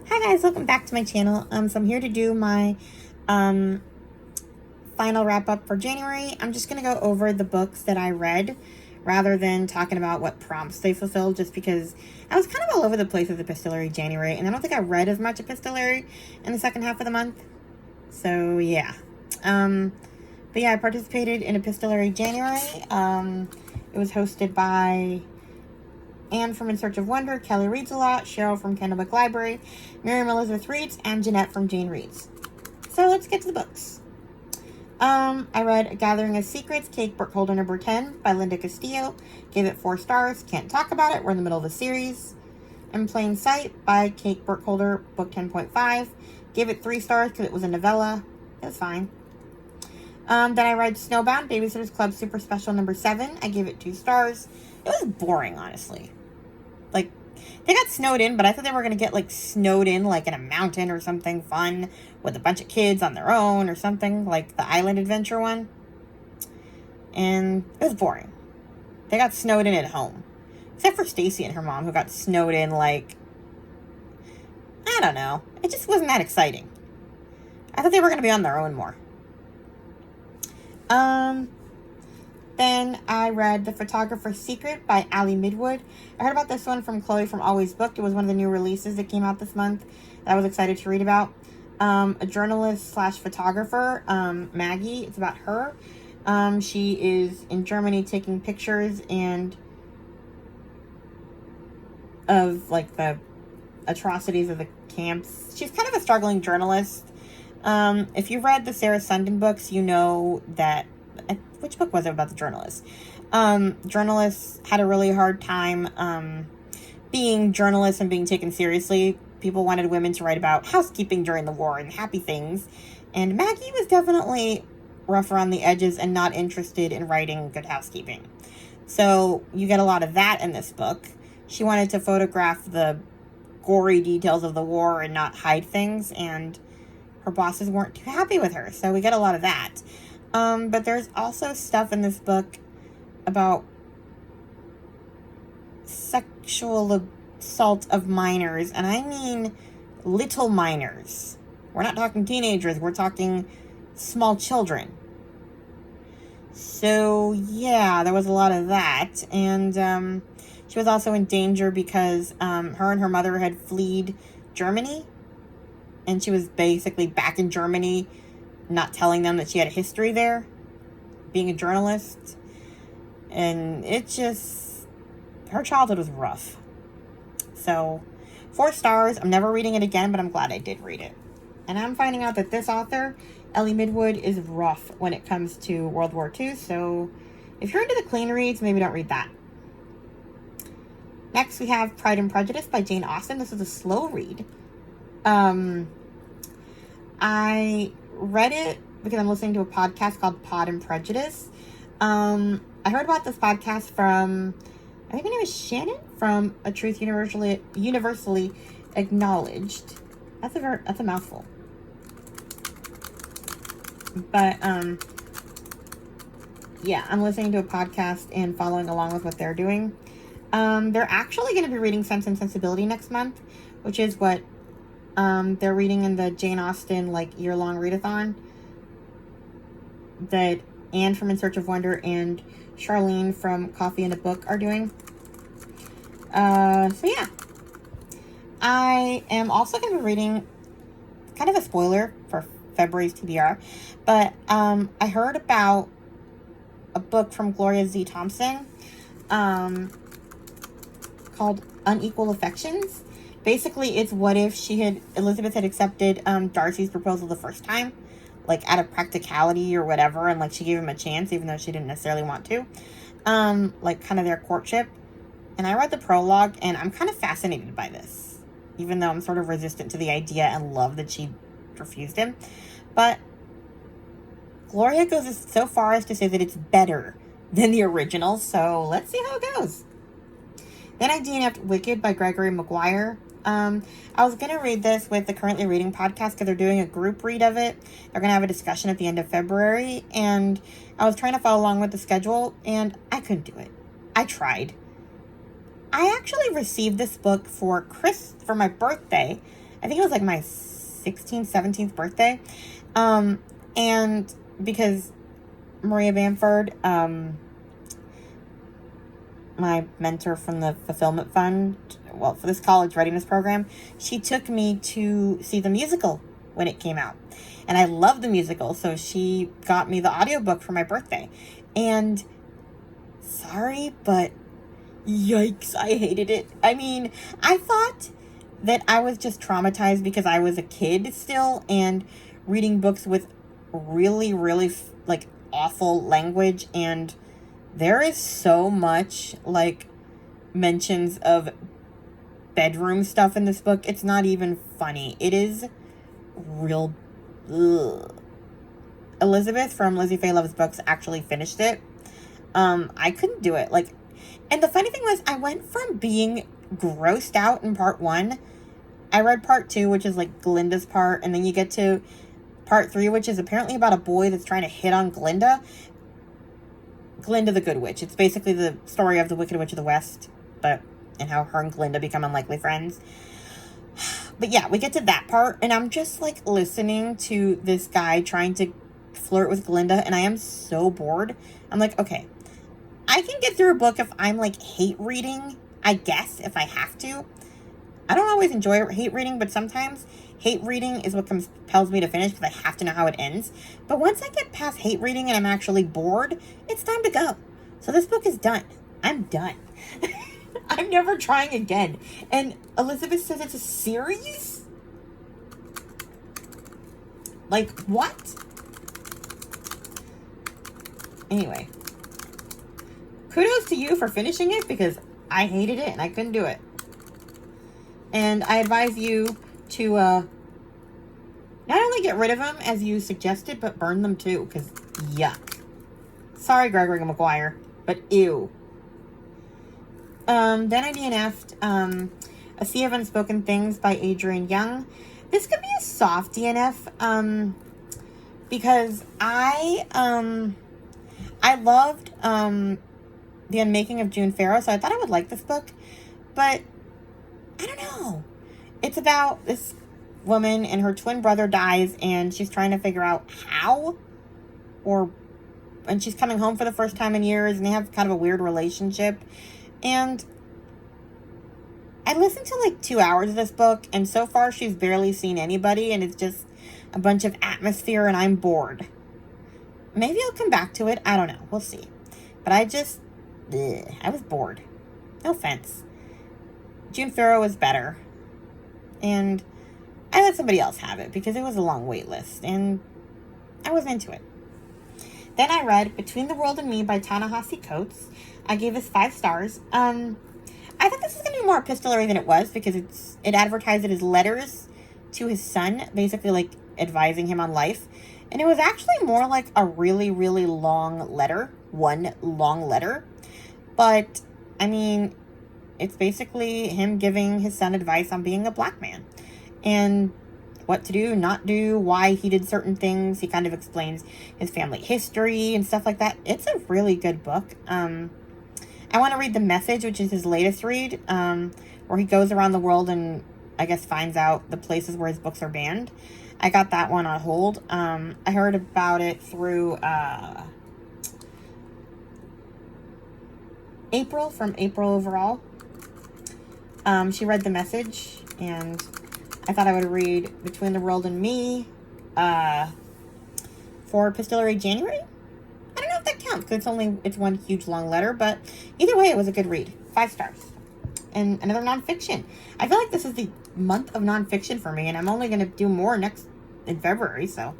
Hi guys, welcome back to my channel. So I'm here to do my final wrap up for January. I'm just gonna go over the books that I read rather than talking about what prompts they fulfilled, just because I was kind of all over the place with Epistolary January, and I don't think I read as much Epistolary in the second half of the month. So yeah. But yeah, I participated in Epistolary January. It was hosted by Anne from In Search of Wonder, Kelly Reads a Lot, Cheryl from Candlewick Library, Miriam Elizabeth Reads, and Jeanette from Jane Reads. So let's get to the books. I read Gathering of Secrets, Cake Burkholder number 10 by Linda Castillo. Gave it 4 stars. Can't talk about it. We're in the middle of the series. In Plain Sight by Cake Burkholder, book 10.5. Gave it 3 stars because it was a novella. It was fine. Then I read Snowbound, Babysitter's Club Super Special number 7. I gave it 2 stars. It was boring, honestly. Like, they got snowed in, but I thought they were going to get, like, snowed in, like, in a mountain or something fun with a bunch of kids on their own or something, like the Island Adventure one. And it was boring. They got snowed in at home. Except for Stacy and her mom, who got snowed in, like, I don't know. It just wasn't that exciting. I thought they were going to be on their own more. Then I read The Photographer's Secret by Allie Midwood. I heard about this one from Chloe from Always Booked. It was one of the new releases that came out this month that I was excited to read about. A journalist slash photographer, Maggie. It's about her. She is in Germany taking pictures of like the atrocities of the camps. She's kind of a struggling journalist. If you've read the Sarah Sundin books, you know that. Which book was it about the journalist? Journalists had a really hard time being journalists and being taken seriously. People wanted women to write about housekeeping during the war and happy things. And Maggie was definitely rough around the edges and not interested in writing good housekeeping. So you get a lot of that in this book. She wanted to photograph the gory details of the war and not hide things, and her bosses weren't too happy with her. So we get a lot of that. But there's also stuff in this book about sexual assault of minors, and I mean little minors. We're not talking teenagers, we're talking small children. So, yeah, there was a lot of that, and she was also in danger because her and her mother had fled Germany, and she was basically back in Germany, not telling them that she had a history there, being a journalist. And it just, her childhood was rough. So, 4 stars. I'm never reading it again, but I'm glad I did read it. And I'm finding out that this author, Ellie Midwood, is rough when it comes to World War II. So, if you're into the clean reads, maybe don't read that. Next, we have Pride and Prejudice by Jane Austen. This is a slow read. I read it because I'm listening to a podcast called Pod and Prejudice. I heard about this podcast from, I think her name is Shannon from A Truth Universally Acknowledged. That's a mouthful. But yeah, I'm listening to a podcast and following along with what they're doing. They're actually going to be reading Sense and Sensibility next month, which is what they're reading in the Jane Austen year-long readathon that Anne from In Search of Wonder and Charlene from Coffee and a Book are doing. So yeah. I am also going to be reading, kind of a spoiler for February's TBR, but I heard about a book from Gloria Z. Thompson called Unequal Affections. Basically, it's what if Elizabeth had accepted Darcy's proposal the first time, out of practicality or whatever, and she gave him a chance even though she didn't necessarily want to, kind of their courtship. And I read the prologue, and I'm kind of fascinated by this, even though I'm sort of resistant to the idea and love that she refused him. But Gloria goes so far as to say that it's better than the original, so let's see how it goes. Then I DNF'd Wicked by Gregory Maguire. I was going to read this with the Currently Reading podcast because they're doing a group read of it. They're going to have a discussion at the end of February, and I was trying to follow along with the schedule, and I couldn't do it. I tried. I actually received this book for my birthday I think it was like my 16th, 17th birthday. And because Maria Bamford, my mentor from the Fulfillment Fund, well, for this college readiness program, she took me to see the musical when it came out. And I love the musical, so she got me the audiobook for my birthday. And sorry, but yikes, I hated it. I mean, I thought that I was just traumatized because I was a kid still and reading books with really, really, like, awful language, and there is so much, like, mentions of bedroom stuff in this book. It's not even funny. It is real. Ugh. Elizabeth from Lizzie Faye Loves Books actually finished it. I couldn't do it. Like, and the funny thing was, I went from being grossed out in part 1. I read part 2, which is like Glinda's part, and then you get to part 3, which is apparently about a boy that's trying to hit on Glinda. Glinda the Good Witch. It's basically the story of the Wicked Witch of the West, and how her and Glinda become unlikely friends. But yeah, we get to that part, and I'm just, like, listening to this guy trying to flirt with Glinda, and I am so bored. I'm like, okay, I can get through a book if I'm, like, hate reading, I guess, if I have to. I don't always enjoy hate reading, but sometimes hate reading is what compels me to finish because I have to know how it ends. But once I get past hate reading and I'm actually bored, it's time to go. So this book is done. I'm done. I'm never trying again. And Elizabeth says it's a series? Like, what? Anyway. Kudos to you for finishing it because I hated it and I couldn't do it. And I advise you to not only get rid of them as you suggested, but burn them too, because yuck. Sorry, Gregory Maguire, but ew. Then I DNF'd A Sea of Unspoken Things by Adrienne Young. This could be a soft DNF because I loved The Unmaking of June Farrow, so I thought I would like this book, but I don't know. It's about this woman and her twin brother dies and she's trying to figure out how, and she's coming home for the first time in years and they have kind of a weird relationship. And I listened to like 2 hours of this book and so far she's barely seen anybody and it's just a bunch of atmosphere and I'm bored. Maybe I'll come back to it. I don't know. We'll see. But I was bored. No offense. June Farrow was better. And I let somebody else have it because it was a long wait list. And I wasn't into it. Then I read Between the World and Me by Ta-Nehisi Coates. I gave this 5 stars. I thought this was going to be more epistolary than it was because it advertised it as letters to his son, basically like advising him on life. And it was actually more like a really, really long letter. One long letter. But, I mean, it's basically him giving his son advice on being a black man. And what to do, not do, why he did certain things. He kind of explains his family history and stuff like that. It's a really good book. I want to read The Message, which is his latest read, where he goes around the world and, I guess, finds out the places where his books are banned. I got that one on hold. I heard about it through April, from April Overall. She read The Message, and I thought I would read Between the World and Me for Epistolary January. I don't know if that counts, because it's one huge long letter, but either way, it was a good read. 5 stars. And another nonfiction. I feel like this is the month of nonfiction for me, and I'm only going to do more in February, so.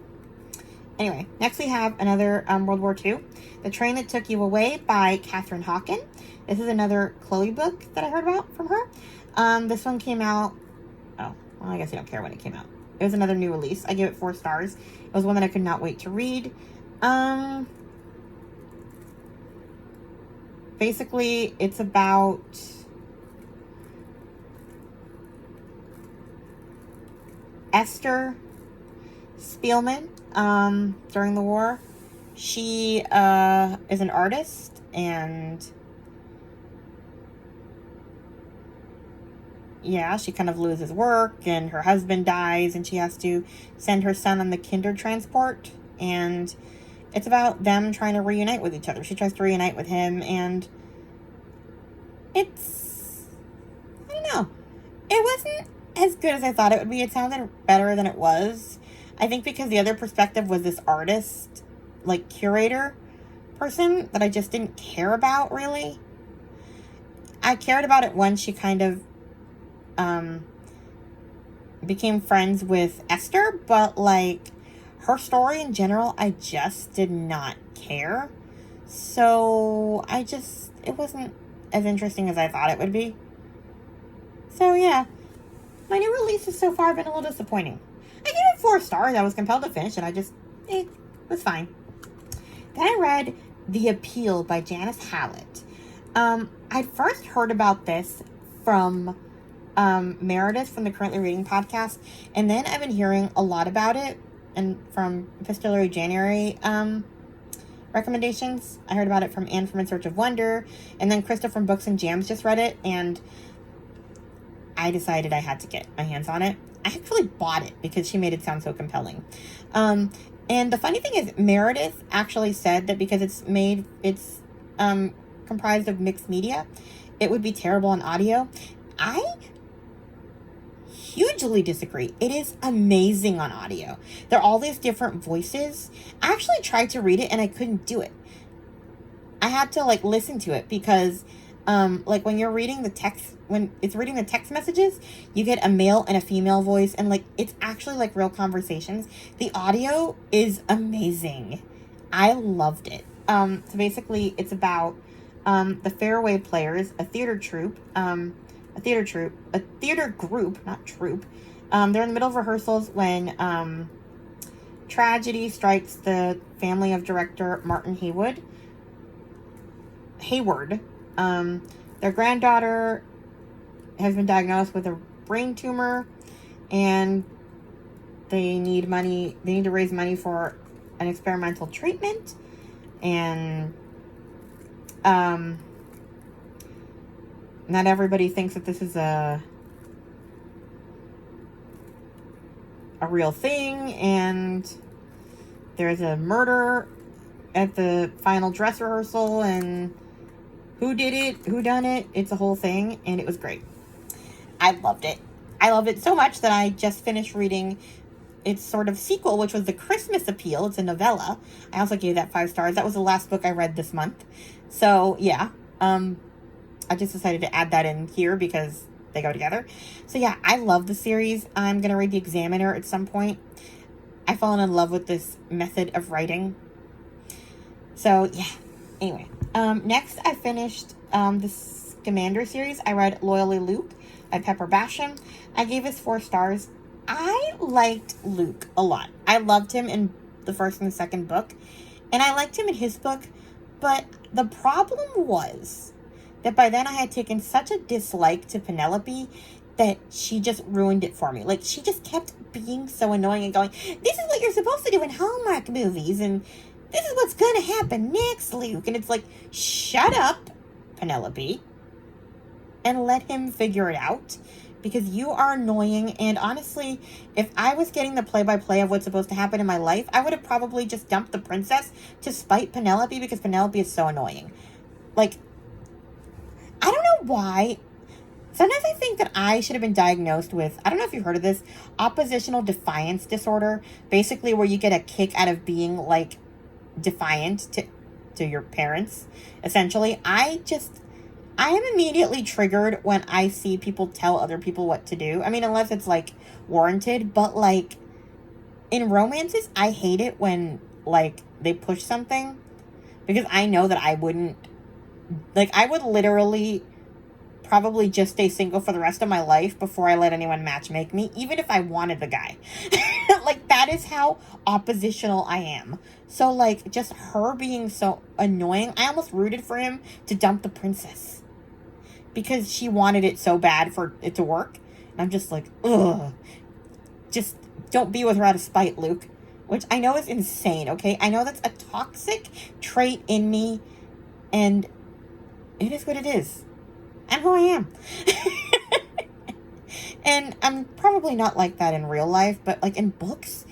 Anyway, next we have another World War II. The Train That Took You Away by Catherine Hawken. This is another Chloe book that I heard about from her. This one came out, well, I guess you don't care when it came out. It was another new release. I gave it 4 stars. It was one that I could not wait to read. Basically, it's about Esther Spielman during the war. She is an artist, and yeah, she kind of loses work and her husband dies and she has to send her son on the kinder transport. And it's about them trying to reunite with each other. She tries to reunite with him, and it's, I don't know. It wasn't as good as I thought it would be. It sounded better than it was. I think because the other perspective was this artist, like curator person that I just didn't care about, really. I cared about it when she kind of became friends with Esther, but like her story in general, I just did not care. So it wasn't as interesting as I thought it would be. So yeah, my new releases so far have been a little disappointing. I gave it 4 stars. I was compelled to finish, and I just, it was fine. Then I read The Appeal by Janice Hallett. I'd first heard about this from Meredith from the Currently Reading podcast, and then I've been hearing a lot about it, and from Epistolary January recommendations. I heard about it from Anne from In Search of Wonder, and then Krista from Books and Jams just read it, and I decided I had to get my hands on it. I actually bought it because she made it sound so compelling. And the funny thing is, Meredith actually said that because it's comprised of mixed media, it would be terrible on audio. I hugely disagree. It is amazing on audio. There are all these different voices. I actually tried to read it and I couldn't do it. I had to listen to it because when you're reading the text, when it's reading the text messages, you get a male and a female voice, and it's actually real conversations. The audio is amazing. I loved it. So basically it's about the Fairway Players, a theater group, not troupe. They're in the middle of rehearsals when tragedy strikes the family of director Martin Hayward. Their granddaughter has been diagnosed with a brain tumor, and they need money. They need to raise money for an experimental treatment, and not everybody thinks that this is a real thing, and there's a murder at the final dress rehearsal, and who did it, who done it, it's a whole thing, and it was great. I loved it. I loved it so much that I just finished reading its sort of sequel, which was The Christmas Appeal. It's a novella. I also gave that 5 stars. That was the last book I read this month. So, yeah. I just decided to add that in here because they go together. So, yeah, I love the series. I'm going to read The Examiner at some point. I've fallen in love with this method of writing. So, yeah. Anyway. Next, I finished the Scamander series. I read Loyally Luke by Pepper Basham. I gave this 4 stars. I liked Luke a lot. I loved him in the first and the second book, and I liked him in his book, but the problem was that by then I had taken such a dislike to Penelope that she just ruined it for me. She just kept being so annoying and going, this is what you're supposed to do in Hallmark movies, and this is what's going to happen next, Luke. And it's shut up, Penelope, and let him figure it out, because you are annoying. And honestly, if I was getting the play-by-play of what's supposed to happen in my life, I would have probably just dumped the princess to spite Penelope, because Penelope is so annoying. I don't know why. Sometimes I think that I should have been diagnosed with, I don't know if you've heard of this, oppositional defiance disorder. Basically where you get a kick out of being defiant to your parents, essentially. I am immediately triggered when I see people tell other people what to do. I mean, unless it's warranted, but in romances, I hate it when they push something, because I know that I wouldn't, I would literally probably just stay single for the rest of my life before I let anyone matchmake me, even if I wanted the guy. That is how oppositional I am. So, just her being so annoying, I almost rooted for him to dump the princess, because she wanted it so bad for it to work. And I'm just ugh. Just don't be with her out of spite, Luke. Which I know is insane, okay? I know that's a toxic trait in me, and it is what it is. I'm who I am. And I'm probably not like that in real life, but like in books,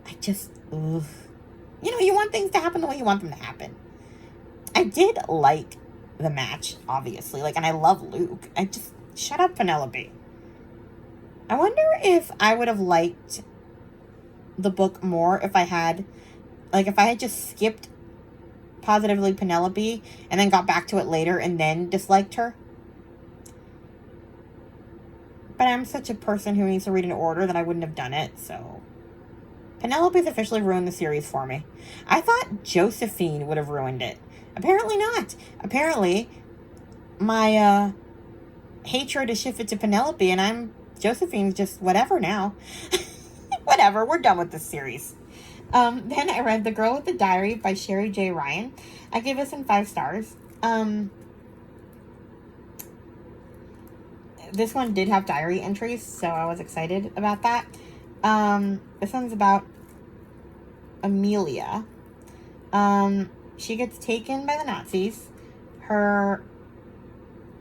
I just, ugh. You know, you want things to happen the way you want them to happen. I did like the match, obviously. Like, and I love Luke. I just, shut up, Penelope. I wonder if I would have liked the book more if I had just skipped Positively Penelope and then got back to it later and then disliked her. But I'm such a person who needs to read in order that I wouldn't have done it, so. Penelope's officially ruined the series for me. I thought Josephine would have ruined it. Apparently not. Apparently, my hatred is shifted to Penelope, and Josephine's just whatever now. Whatever, we're done with this series. Then I read The Girl with the Diary by Sherry J. Ryan. I gave this 5 stars. This one did have diary entries, so I was excited about that. This one's about Amelia. She gets taken by the Nazis.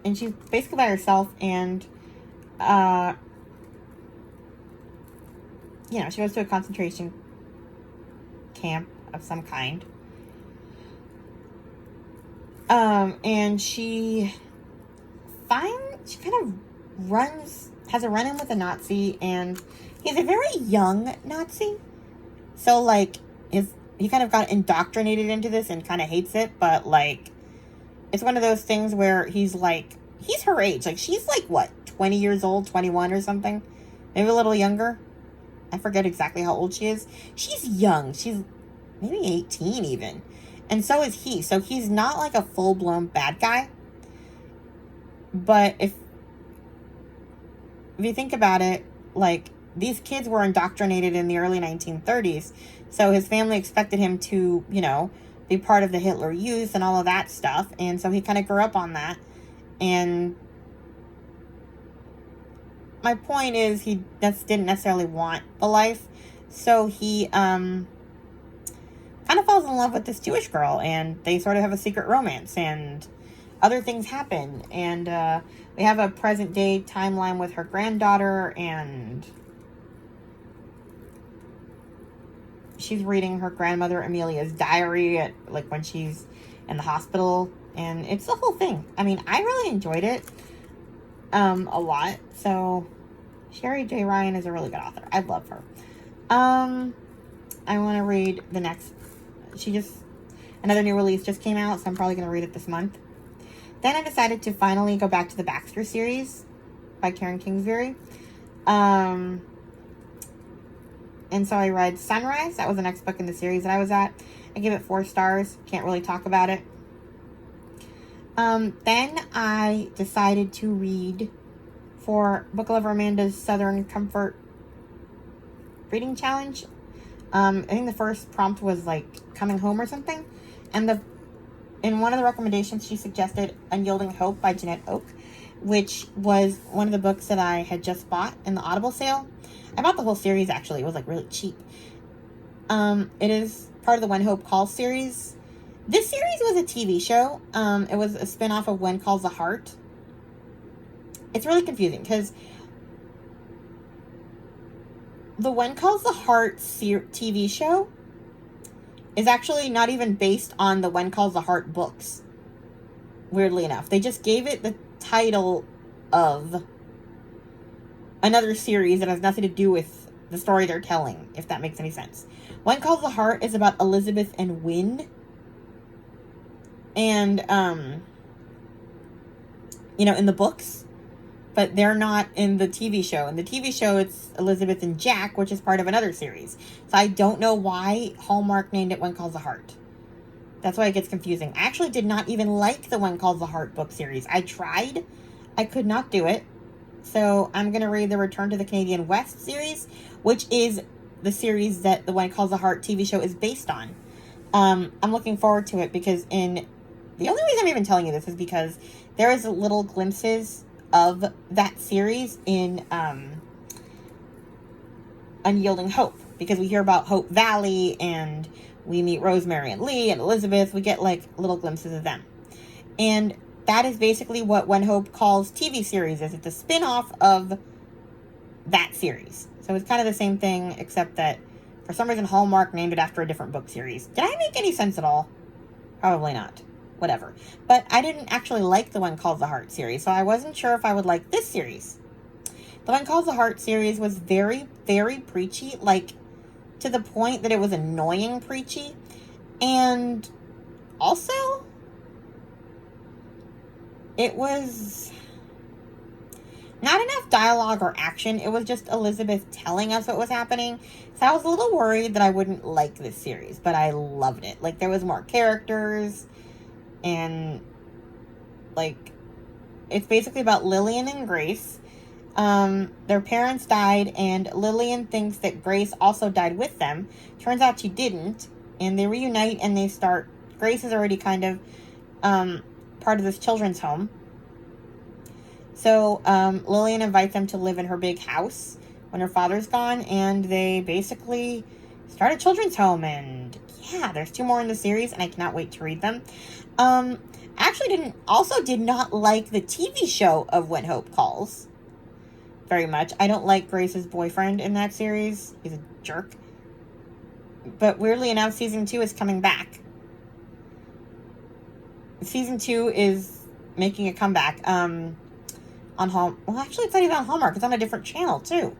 And she's basically by herself, and, she goes to a concentration camp of some kind. And she kind of has a run-in with a Nazi, and he's a very young Nazi. So, like, he kind of got indoctrinated into this and kind of hates it, but, like, it's one of those things where he's her age. Like, she's, like, what, 20 years old, 21 or something? Maybe a little younger? I forget exactly how old she is. She's young. She's maybe 18 even. And so is he. So he's not, like, a full-blown bad guy. But if you think about it, like, these kids were indoctrinated in the early 1930s. So his family expected him to, be part of the Hitler Youth and all of that stuff. And so he kind of grew up on that. And my point is he just didn't necessarily want the life. So he kind of falls in love with this Jewish girl. And they sort of have a secret romance. And other things happen. And we have a present day timeline with her granddaughter. And she's reading her grandmother Amelia's diary when she's in the hospital, and it's the whole thing. I mean, I really enjoyed it a lot. So Sherry J. Ryan is a really good author. I love her. I want to read the next. Another new release just came out, so I'm probably going to read it this month. Then I decided to finally go back to the Baxter series by Karen Kingsbury. And so I read Sunrise. That was the next book in the series that I was at. I gave it 4 stars. Can't really talk about it. Then I decided to read for Book Lover Amanda's Southern Comfort Reading Challenge. I think the first prompt was like coming home or something. And in one of the recommendations, she suggested Unyielding Hope by Jeanette Oke, which was one of the books that I had just bought in the Audible sale. I bought the whole series, actually. It was, really cheap. It is part of the When Hope Calls series. This series was a TV show. It was a spin-off of When Calls the Heart. It's really confusing, because the When Calls the Heart TV show is actually not even based on the When Calls the Heart books. Weirdly enough. They just gave it the title of another series that has nothing to do with the story they're telling, if that makes any sense. When Calls the Heart is about Elizabeth and Wynne. And, in the books. But they're not in the TV show. In the TV show, it's Elizabeth and Jack, which is part of another series. So I don't know why Hallmark named it When Calls the Heart. That's why it gets confusing. I actually did not even like the When Calls the Heart book series. I tried. I could not do it. So I'm going to read the Return to the Canadian West series, which is the series that the When Calls the Heart TV show is based on. I'm looking forward to it because the only reason I'm even telling you this is because there is little glimpses of that series in Unyielding Hope, because we hear about Hope Valley and we meet Rosemary and Lee and Elizabeth. We get little glimpses of them. And that is basically what When Hope Calls TV series is. It's a spin-off of that series. So it's kind of the same thing, except that for some reason Hallmark named it after a different book series. Did I make any sense at all? Probably not. Whatever. But I didn't actually like the one called the Heart series, so I wasn't sure if I would like this series. The one called the Heart series was very, very preachy, like to the point that it was annoying preachy. And also, it was not enough dialogue or action. It was just Elizabeth telling us what was happening. So I was a little worried that I wouldn't like this series, but I loved it. Like, there was more characters, and, like, it's basically about Lillian and Grace. Their parents died, and Lillian thinks that Grace also died with them. Turns out she didn't, and they reunite, and they start... Grace is already kind of part of this children's home. So Lillian invites them to live in her big house when her father's gone, and they basically start a children's home. And yeah, there's 2 more in the series, and I cannot wait to read them. Actually did not like the TV show of When Hope Calls very much. I don't like Grace's boyfriend in that series. He's a jerk. But weirdly enough, season 2 is coming back. Season 2 is making a comeback. On well, actually, it's not even on Hallmark. It's on a different channel, too.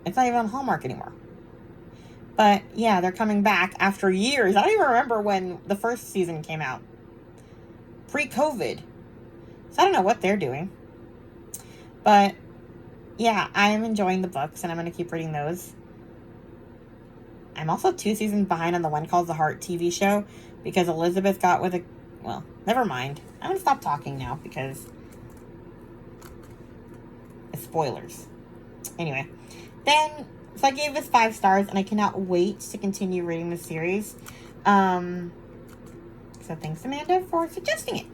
It's not even on Hallmark anymore. But, yeah, they're coming back after years. I don't even remember when the first season came out. Pre-COVID. So I don't know what they're doing. But, yeah, I am enjoying the books, and I'm going to keep reading those. I'm also 2 seasons behind on the One Calls the Heart TV show, because Elizabeth got with a... Well, never mind. I'm going to stop talking now, because... spoilers. Anyway, then, so I gave this 5 stars, and I cannot wait to continue reading the series. So thanks, Amanda, for suggesting it.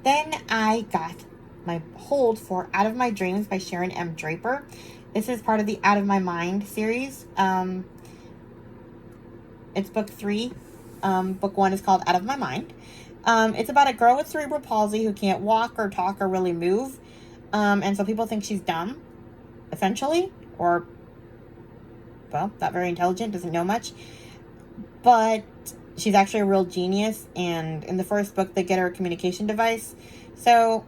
Then I got my hold for Out of My Dreams by Sharon M. Draper. This is part of the Out of My Mind series. It's book 3. Book 1 is called Out of My Mind. It's about a girl with cerebral palsy who can't walk or talk or really move. And so people think she's dumb, essentially, or, well, not very intelligent, doesn't know much, but she's actually a real genius, and in the first book, they get her a communication device. So,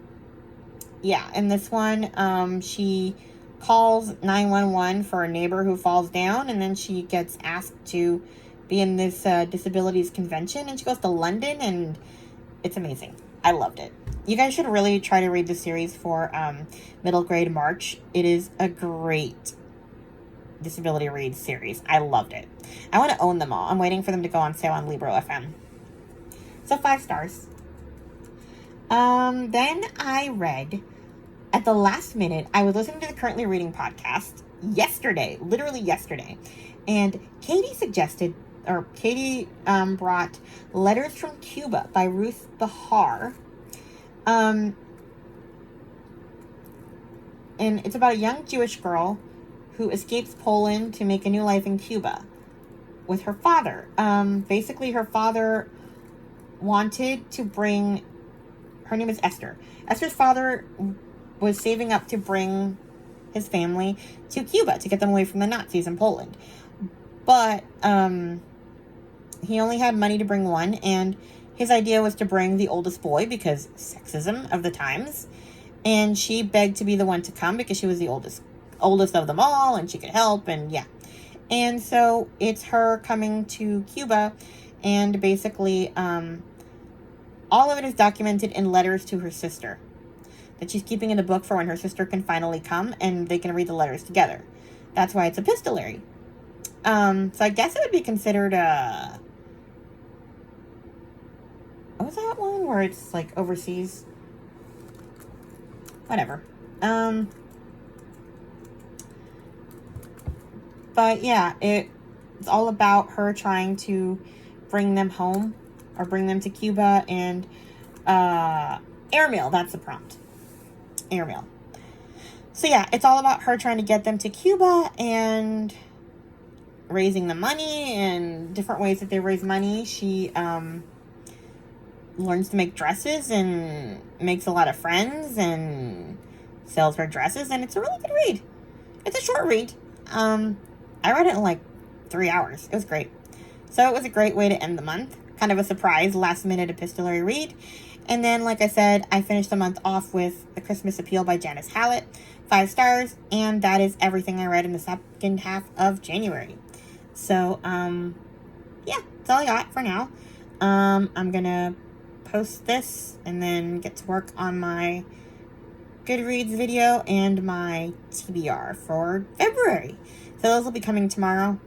yeah, in this one, she calls 911 for a neighbor who falls down, and then she gets asked to be in this disabilities convention, and she goes to London, and it's amazing. I loved it. You guys should really try to read the series for middle grade March. It is a great disability read series. I loved it. I want to own them all. I'm waiting for them to go on sale on Libro FM. So 5 stars. Then I read, at the last minute, I was listening to the Currently Reading podcast yesterday, literally yesterday, and Katie brought Letters from Cuba by Ruth Behar. And it's about a young Jewish girl who escapes Poland to make a new life in Cuba with her father. Basically, her father wanted to bring... Her name is Esther. Esther's father was saving up to bring his family to Cuba to get them away from the Nazis in Poland. But he only had money to bring one, and his idea was to bring the oldest boy because sexism of the times. And she begged to be the one to come because she was the oldest of them all, and she could help, and yeah. And so it's her coming to Cuba, and basically all of it is documented in letters to her sister that she's keeping in a book for when her sister can finally come and they can read the letters together. That's why it's epistolary. So I guess it would be considered a... What was that one where it's like overseas? Whatever. But yeah, it's all about her trying to bring them home, or bring them to Cuba, and airmail, that's the prompt. Airmail. So yeah, it's all about her trying to get them to Cuba and raising the money and different ways that they raise money. She learns to make dresses and makes a lot of friends and sales her dresses, and it's a really good read. It's a short read. I read it in like 3 hours. It was great. So it was a great way to end the month. Kind of a surprise, last minute epistolary read. And then, like I said, I finished the month off with The Christmas Appeal by Janice Hallett, 5 stars, and that is everything I read in the second half of January. So, yeah, that's all I got for now. I'm gonna post this and then get to work on my Goodreads video and my TBR for February. So those will be coming tomorrow.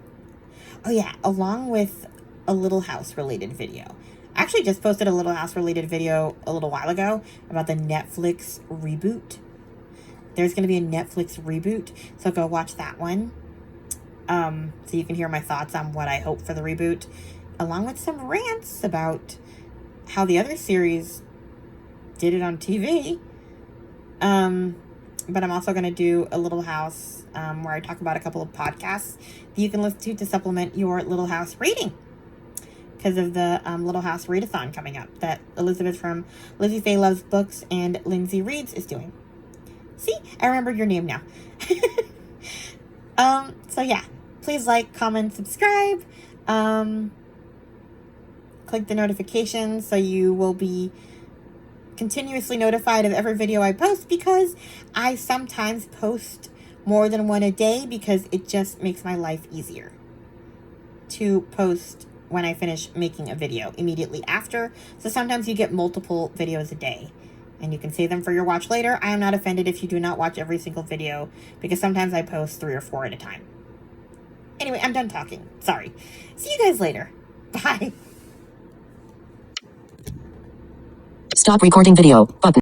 Oh yeah, along with a Little House related video. I actually just posted a Little House related video a little while ago about the Netflix reboot. There's going to be a Netflix reboot, so go watch that one. So you can hear my thoughts on what I hope for the reboot, along with some rants about how the other series did it on TV. But I'm also going to do a Little House where I talk about a couple of podcasts that you can listen to supplement your Little House reading, because of the Little House readathon coming up that Elizabeth from Lizzie Faye Loves Books and Lindsay Reads is doing. See, I remembered your name now. So yeah, please like, comment, subscribe. Click the notifications so you will be continuously notified of every video I post, because I sometimes post more than one a day because it just makes my life easier to post when I finish making a video immediately after. So sometimes you get multiple videos a day and you can save them for your watch later. I am not offended if you do not watch every single video, because sometimes I post 3 or 4 at a time. Anyway, I'm done talking. Sorry. See you guys later. Bye. Stop recording video button.